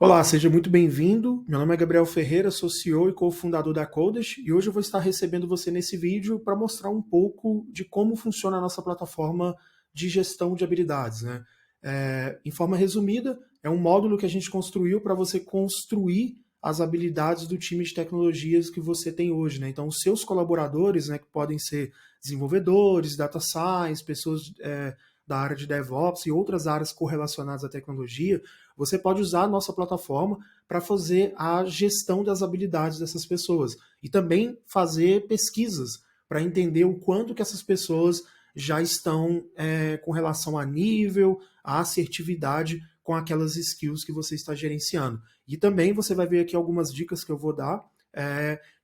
Olá, seja muito bem-vindo. Meu nome é Gabriel Ferreira, sou CEO e cofundador da Codas e hoje eu vou estar recebendo você nesse vídeo para mostrar um pouco de como funciona a nossa plataforma de gestão de habilidades, né? Em forma resumida, é um módulo que a gente construiu para você construir as habilidades do time de tecnologias que você tem hoje, né? Então, os seus colaboradores, né, que podem ser desenvolvedores, data science, pessoas da área de DevOps e outras áreas correlacionadas à tecnologia, você pode usar a nossa plataforma para fazer a gestão das habilidades dessas pessoas e também fazer pesquisas para entender o quanto que essas pessoas já estão com relação a nível, a assertividade com aquelas skills que você está gerenciando. E também você vai ver aqui algumas dicas que eu vou dar,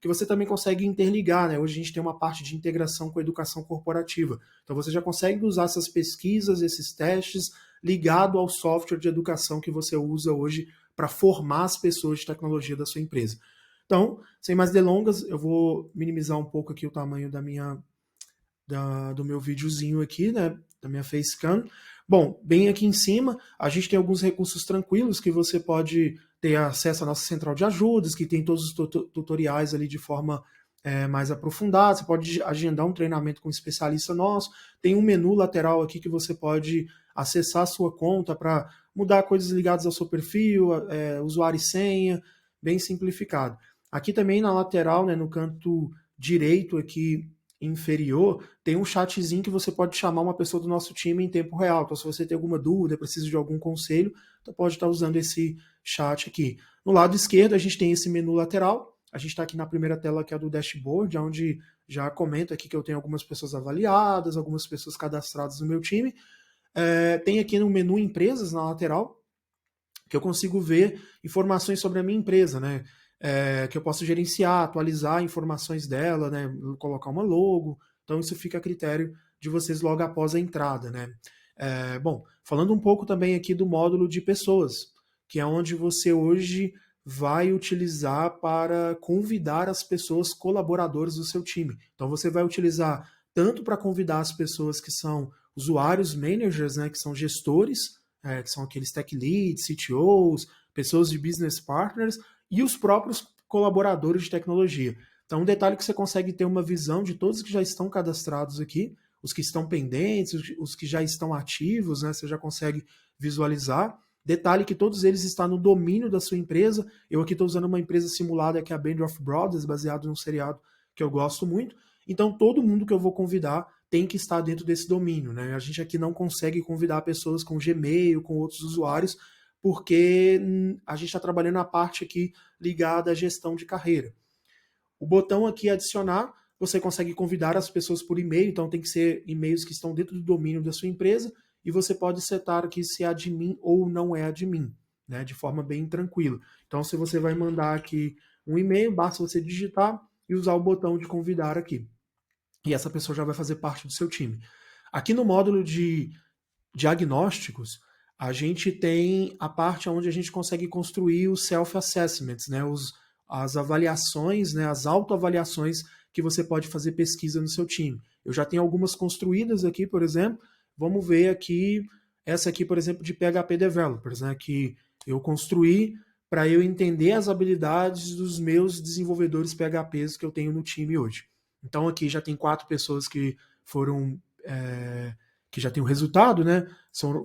que você também consegue interligar, né? Hoje a gente tem uma parte de integração com a educação corporativa. Então você já consegue usar essas pesquisas, esses testes, ligado ao software de educação que você usa hoje para formar as pessoas de tecnologia da sua empresa. Então, sem mais delongas, eu vou minimizar um pouco aqui o tamanho do meu videozinho aqui, né, da minha facecam. Bom, bem aqui em cima, a gente tem alguns recursos tranquilos que você pode ter acesso à nossa central de ajudas, que tem todos os tutoriais ali de forma mais aprofundada. Você pode agendar um treinamento com um especialista nosso. Tem um menu lateral aqui que você pode acessar a sua conta para mudar coisas ligadas ao seu perfil, usuário e senha, bem simplificado. Aqui também na lateral, né, no canto direito aqui inferior, tem um chatzinho que você pode chamar uma pessoa do nosso time em tempo real. Então, se você tem alguma dúvida, precisa de algum conselho, então pode estar usando esse chat aqui. No lado esquerdo, a gente tem esse menu lateral. A gente está aqui na primeira tela, que é a do dashboard, onde já comento aqui que eu tenho algumas pessoas avaliadas, algumas pessoas cadastradas no meu time. Tem aqui no menu empresas, na lateral, que eu consigo ver informações sobre a minha empresa, né? Que eu posso gerenciar, atualizar informações dela, né? Colocar uma logo. Então isso fica a critério de vocês logo após a entrada, né? Bom, falando um pouco também aqui do módulo de pessoas, que é onde você hoje vai utilizar para convidar as pessoas colaboradoras do seu time. Então você vai utilizar tanto para convidar as pessoas que são usuários managers, né, que são gestores, que são aqueles tech leads, CTOs, pessoas de business partners e os próprios colaboradores de tecnologia. Então, um detalhe que você consegue ter uma visão de todos que já estão cadastrados aqui, os que estão pendentes, os que já estão ativos, né? Você já consegue visualizar. Detalhe que todos eles estão no domínio da sua empresa. Eu aqui estou usando uma empresa simulada que é a Band of Brothers, baseado num seriado que eu gosto muito. Então, todo mundo que eu vou convidar tem que estar dentro desse domínio, né? A gente aqui não consegue convidar pessoas com Gmail, com outros usuários, porque a gente está trabalhando a parte aqui ligada à gestão de carreira. O botão aqui adicionar, você consegue convidar as pessoas por e-mail, então tem que ser e-mails que estão dentro do domínio da sua empresa, e você pode setar aqui se é admin ou não é admin, né, de forma bem tranquila. Então, se você vai mandar aqui um e-mail, basta você digitar e usar o botão de convidar aqui. E essa pessoa já vai fazer parte do seu time. Aqui no módulo de diagnósticos, a gente tem a parte onde a gente consegue construir os self-assessments, né, as avaliações, né, as autoavaliações que você pode fazer pesquisa no seu time. Eu já tenho algumas construídas aqui, por exemplo. Vamos ver aqui, essa aqui, por exemplo, de PHP Developers, né, que eu construí para eu entender as habilidades dos meus desenvolvedores PHPs que eu tenho no time hoje. Então aqui já tem 4 pessoas que foram que já tem o resultado, né?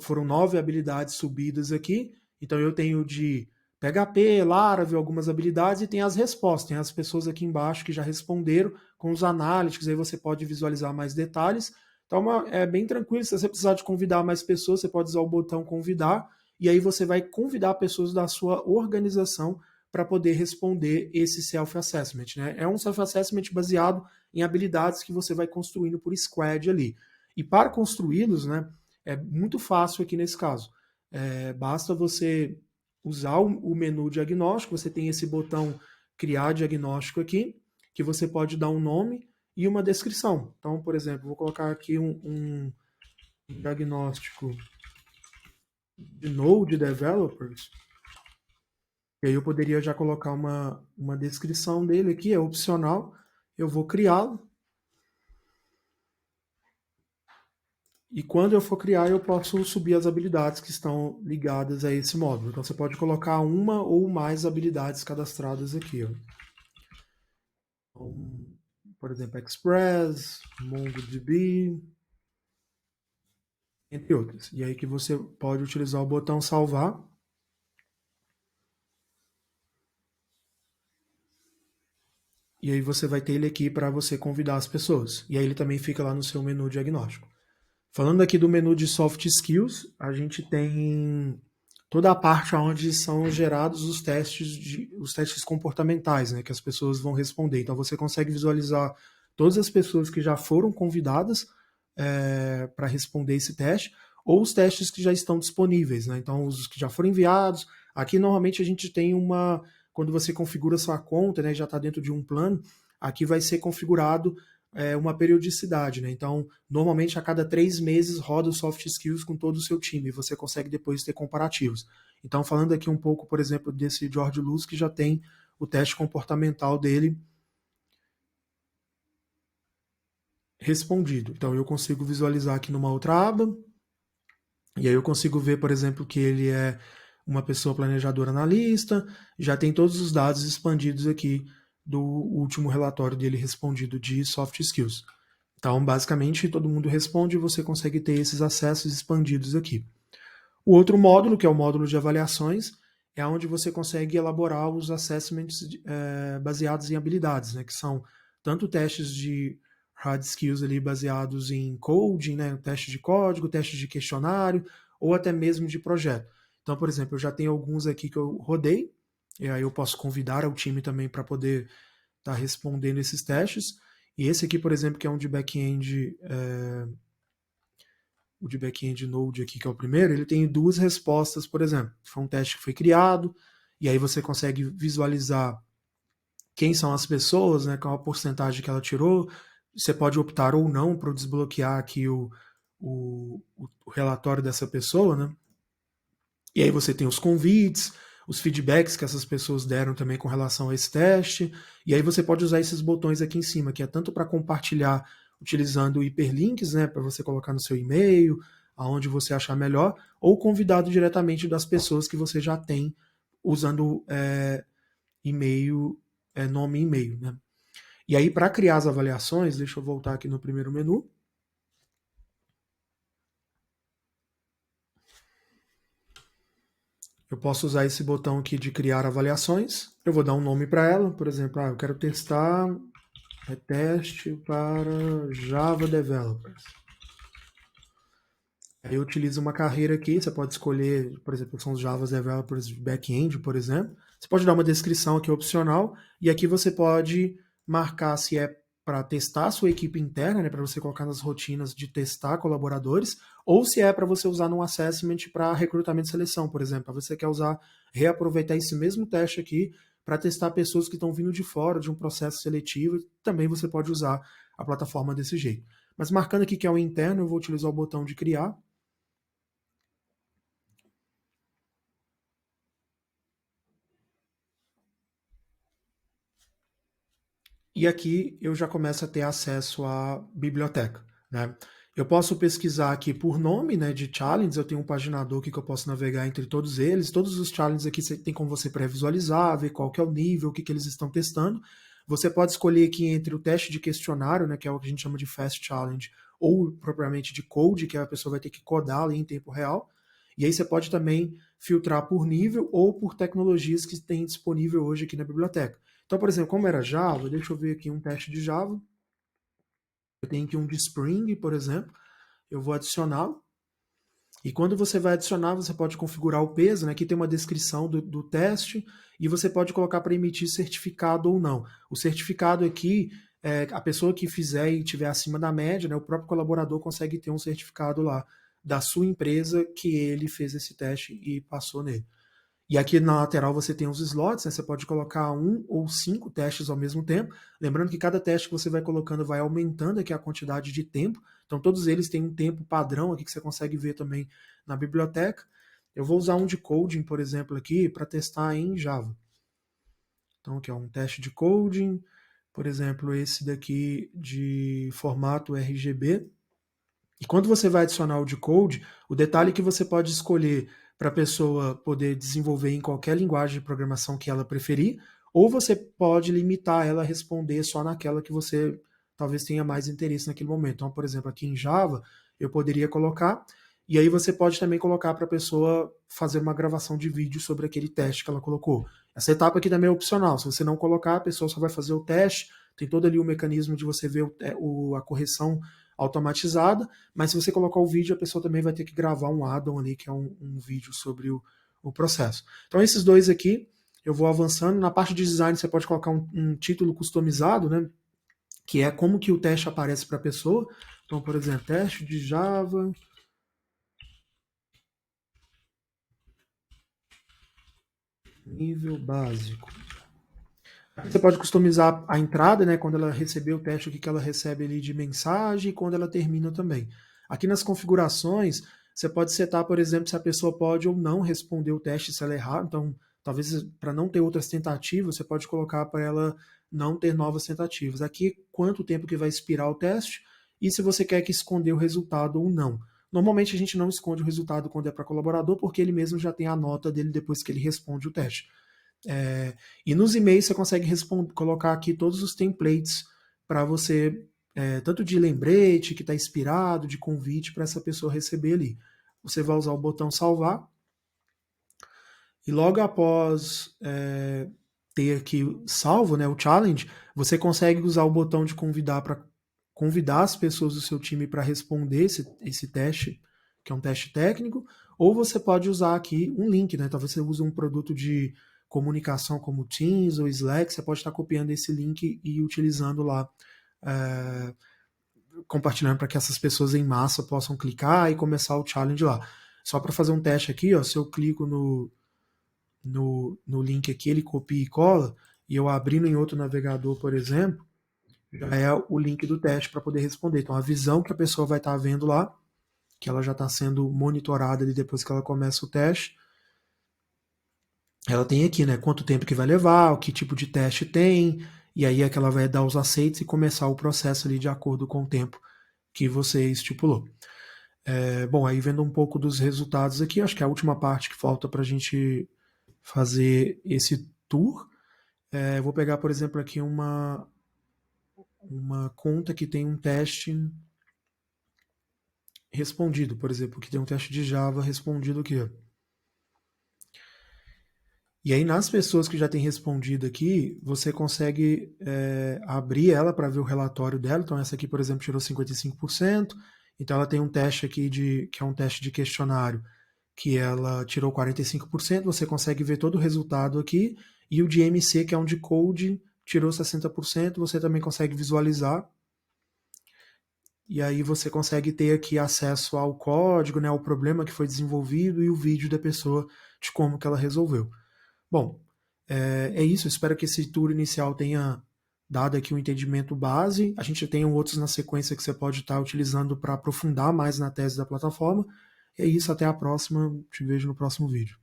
Foram 9 habilidades subidas aqui. Então eu tenho de PHP, Laravel, algumas habilidades e tem as respostas. Tem as pessoas aqui embaixo que já responderam com os analytics, aí você pode visualizar mais detalhes. Então é bem tranquilo. Se você precisar de convidar mais pessoas, você pode usar o botão convidar e aí você vai convidar pessoas da sua organização para poder responder esse self-assessment, né? É um self-assessment baseado em habilidades que você vai construindo por squad ali. E para construí-los, né, é muito fácil aqui nesse caso. Basta você usar o menu diagnóstico, você tem esse botão criar diagnóstico aqui, que você pode dar um nome e uma descrição. Então, por exemplo, vou colocar aqui um diagnóstico de Node Developers, e aí eu poderia já colocar uma descrição dele aqui, é opcional, eu vou criá-lo. E quando eu for criar, eu posso subir as habilidades que estão ligadas a esse módulo. Então você pode colocar uma ou mais habilidades cadastradas aqui. Ó. Então, por exemplo, Express, MongoDB, entre outras. E aí que você pode utilizar o botão salvar. E aí você vai ter ele aqui para você convidar as pessoas. E aí ele também fica lá no seu menu diagnóstico. Falando aqui do menu de Soft Skills, a gente tem toda a parte onde são gerados os testes comportamentais, né, que as pessoas vão responder. Então você consegue visualizar todas as pessoas que já foram convidadas para responder esse teste, ou os testes que já estão disponíveis, né? Então os que já foram enviados. Aqui normalmente a gente tem uma, quando você configura sua conta, né, já está dentro de um plano, aqui vai ser configurado uma periodicidade, né? Então, normalmente a cada 3 meses roda o Soft Skills com todo o seu time e você consegue depois ter comparativos. Então, falando aqui um pouco, por exemplo, desse George Luz, que já tem o teste comportamental dele respondido. Então, eu consigo visualizar aqui numa outra aba, e aí eu consigo ver, por exemplo, que ele é uma pessoa planejadora analista, já tem todos os dados expandidos aqui do último relatório dele respondido de soft skills. Então, basicamente, todo mundo responde e você consegue ter esses acessos expandidos aqui. O outro módulo, que é o módulo de avaliações, é onde você consegue elaborar os assessments baseados em habilidades, né, que são tanto testes de hard skills ali baseados em coding, né, teste de código, teste de questionário, ou até mesmo de projeto. Então, por exemplo, eu já tenho alguns aqui que eu rodei, e aí eu posso convidar o time também para poder estar respondendo esses testes. E esse aqui, por exemplo, que é um de back-end, o de back-end Node aqui, que é o primeiro, ele tem duas respostas, por exemplo. Foi um teste que foi criado, e aí você consegue visualizar quem são as pessoas, né, qual a porcentagem que ela tirou. Você pode optar ou não para desbloquear aqui o relatório dessa pessoa, né? E aí você tem os convites, os feedbacks que essas pessoas deram também com relação a esse teste. E aí você pode usar esses botões aqui em cima, que é tanto para compartilhar utilizando hiperlinks, né, para você colocar no seu e-mail, aonde você achar melhor, ou convidado diretamente das pessoas que você já tem usando e-mail, nome e e-mail, né? E aí, para criar as avaliações, deixa eu voltar aqui no primeiro menu. Eu posso usar esse botão aqui de criar avaliações. Eu vou dar um nome para ela, por exemplo, eu quero testar teste para Java Developers. Aí eu utilizo uma carreira aqui, você pode escolher, por exemplo, são os Java Developers Backend, por exemplo. Você pode dar uma descrição aqui opcional, e aqui você pode marcar se é para testar a sua equipe interna, né, para você colocar nas rotinas de testar colaboradores, ou se é para você usar num assessment para recrutamento e seleção, por exemplo. Você quer usar, reaproveitar esse mesmo teste aqui para testar pessoas que estão vindo de fora de um processo seletivo, também você pode usar a plataforma desse jeito. Mas marcando aqui que é o interno, eu vou utilizar o botão de criar. E aqui eu já começo a ter acesso à biblioteca, né? Eu posso pesquisar aqui por nome, né, de challenges. Eu tenho um paginador aqui que eu posso navegar entre todos eles. Todos os challenges aqui tem como você pré-visualizar, ver qual que é o nível, o que, que eles estão testando. Você pode escolher aqui entre o teste de questionário, né, que é o que a gente chama de Fast Challenge, ou propriamente de code, que a pessoa vai ter que codar ali em tempo real. E aí você pode também filtrar por nível ou por tecnologias que tem disponível hoje aqui na biblioteca. Então, por exemplo, como era Java, deixa eu ver aqui um teste de Java. Eu tenho aqui um de Spring, por exemplo. Eu vou adicioná-lo. E quando você vai adicionar, você pode configurar o peso, né? Aqui tem uma descrição do teste e você pode colocar para emitir certificado ou não. O certificado aqui, a pessoa que fizer e tiver acima da média, né, o próprio colaborador consegue ter um certificado lá da sua empresa que ele fez esse teste e passou nele. E aqui na lateral você tem os slots, né? Você pode colocar 1 ou 5 testes ao mesmo tempo. Lembrando que cada teste que você vai colocando vai aumentando aqui a quantidade de tempo. Então todos eles têm um tempo padrão aqui que você consegue ver também na biblioteca. Eu vou usar um de coding, por exemplo, aqui para testar em Java. Então aqui é um teste de coding, por exemplo, esse daqui de formato RGB. E quando você vai adicionar o decode, o detalhe é que você pode escolher para a pessoa poder desenvolver em qualquer linguagem de programação que ela preferir, ou você pode limitar ela a responder só naquela que você talvez tenha mais interesse naquele momento. Então, por exemplo, aqui em Java, eu poderia colocar, e aí você pode também colocar para a pessoa fazer uma gravação de vídeo sobre aquele teste que ela colocou. Essa etapa aqui também é opcional. Se você não colocar, a pessoa só vai fazer o teste, tem todo ali o mecanismo de você ver a correção automatizada, mas se você colocar o vídeo, a pessoa também vai ter que gravar um add-on ali, que é um vídeo sobre o processo. Então, esses dois aqui, eu vou avançando. Na parte de design, você pode colocar um título customizado, né? Que é como que o teste aparece para a pessoa. Então, por exemplo, teste de Java, nível básico. Você pode customizar a entrada, né? Quando ela receber o teste, o que ela recebe ali de mensagem e quando ela termina também. Aqui nas configurações, você pode setar, por exemplo, se a pessoa pode ou não responder o teste se ela errar. Então, talvez para não ter outras tentativas, você pode colocar para ela não ter novas tentativas. Aqui, quanto tempo que vai expirar o teste e se você quer que esconder o resultado ou não. Normalmente a gente não esconde o resultado quando é para colaborador, porque ele mesmo já tem a nota dele depois que ele responde o teste. E nos e-mails você consegue colocar aqui todos os templates para você, tanto de lembrete, que está inspirado, de convite para essa pessoa receber ali. Você vai usar o botão salvar e logo após ter aqui salvo, né, o challenge, você consegue usar o botão de convidar para convidar as pessoas do seu time para responder esse teste, que é um teste técnico, ou você pode usar aqui um link, né? Talvez você use um produto de comunicação como Teams ou Slack, você pode estar copiando esse link e utilizando lá, é, compartilhando para que essas pessoas em massa possam clicar e começar o challenge lá. Só para fazer um teste aqui, ó, se eu clico no link aqui, ele copia e cola, e eu abrindo em outro navegador, por exemplo, já é o link do teste para poder responder. Então, a visão que a pessoa vai estar vendo lá, que ela já está sendo monitorada ali depois que ela começa o teste, ela tem aqui, né, quanto tempo que vai levar, o que tipo de teste tem, e aí é que ela vai dar os aceites e começar o processo ali de acordo com o tempo que você estipulou. Bom, aí vendo um pouco dos resultados aqui, acho que é a última parte que falta para a gente fazer esse tour. Vou pegar, por exemplo, aqui uma conta que tem um teste respondido, por exemplo, que tem um teste de Java respondido aqui. Ó. E aí, nas pessoas que já têm respondido aqui, você consegue abrir ela para ver o relatório dela. Então, essa aqui, por exemplo, tirou 55%. Então, ela tem um teste aqui que é um teste de questionário, que ela tirou 45%. Você consegue ver todo o resultado aqui. E o de MC, que é um de code, tirou 60%. Você também consegue visualizar. E aí você consegue ter aqui acesso ao código, né, ao problema que foi desenvolvido e o vídeo da pessoa de como que ela resolveu. Bom, é isso. Eu espero que esse tour inicial tenha dado aqui um entendimento base. A gente tem outros na sequência que você pode estar utilizando para aprofundar mais na tese da plataforma. É isso, até a próxima. Te vejo no próximo vídeo.